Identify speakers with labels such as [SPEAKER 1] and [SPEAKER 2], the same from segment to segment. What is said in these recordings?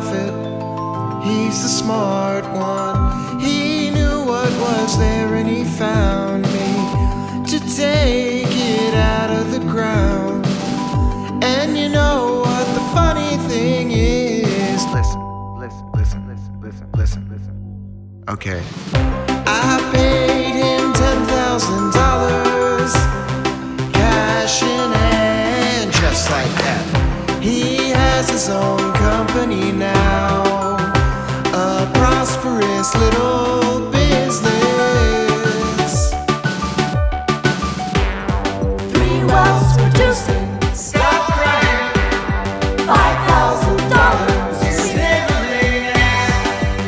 [SPEAKER 1] prophet, he's the smart one. He knew what was there and he found me to take it out of the ground. And you know what the funny thing is? Listen. Okay. I paid him $10,000 cash in hand, just like that. He has his own company now, a prosperous little business.
[SPEAKER 2] 3 wells producing.
[SPEAKER 1] Stop crying.
[SPEAKER 2] $5,000.
[SPEAKER 1] Sniveling ass.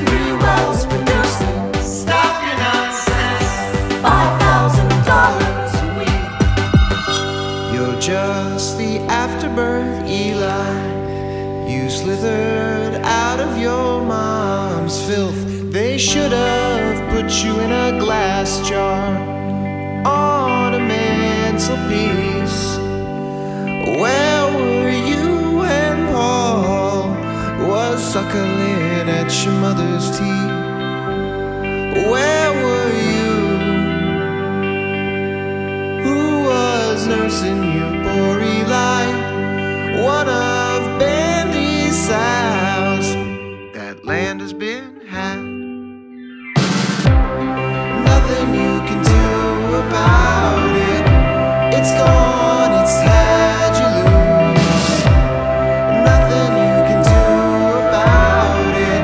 [SPEAKER 2] 3 wells producing.
[SPEAKER 1] Stop your nonsense.
[SPEAKER 2] $5,000 a week.
[SPEAKER 1] You're just the afterbirth, Eli. You slithered out of your mom's filth. They should have put you in a glass jar on a mantelpiece. Where were you when Paul was suckling at your mother's teeth? Where were you? Who was nursing you, poor Eli? One of Bandy's sows. That land has been had. Nothing you can do about it. It's gone, it's had you lose. Nothing you can do about it.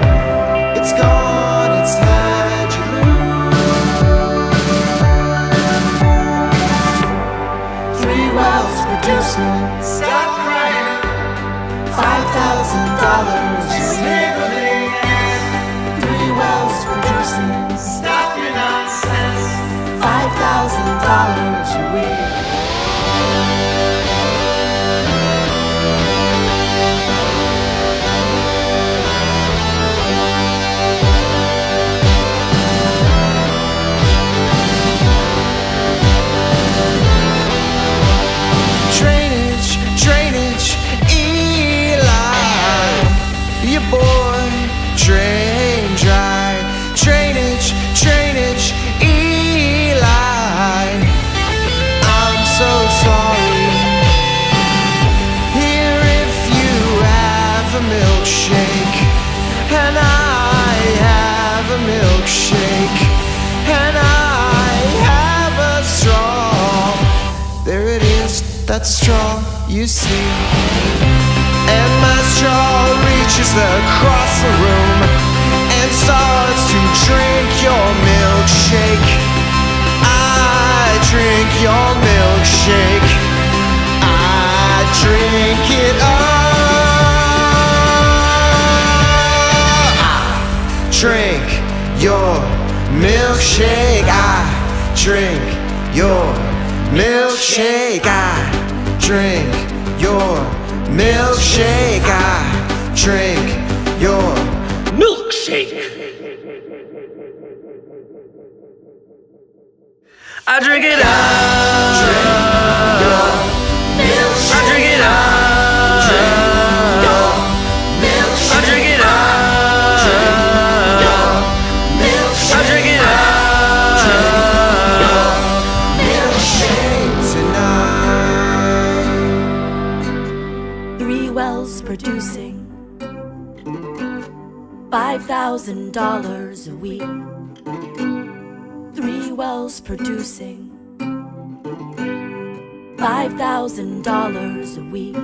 [SPEAKER 1] It's gone, it's had you lose.
[SPEAKER 2] 3 wells producing.
[SPEAKER 1] Stop crying.
[SPEAKER 2] $5,000.
[SPEAKER 1] Sniveling ass.
[SPEAKER 2] 3 wells producing.
[SPEAKER 1] Stop your nonsense.
[SPEAKER 2] $5,000 a week.
[SPEAKER 1] Drainage, Eli. Your boy, drain dry. Drainage, Eli. I'm so sorry. Here, if you have a milkshake, and I have a milkshake, and I have a straw. There it is, that straw, you see. And my straw reaches across the room and starts to drink your milkshake. I drink your milkshake. I drink it up. I drink your milkshake. I drink your milkshake. I drink your milkshake. I drink your
[SPEAKER 3] Milkshake. I drink it up.
[SPEAKER 2] Milkshake.
[SPEAKER 3] I drink it up.
[SPEAKER 2] Milkshake.
[SPEAKER 3] I drink it up. I drink it
[SPEAKER 1] milkshake tonight.
[SPEAKER 2] 3 wells producing. $5,000 a week. 3 wells producing. $5,000 a week.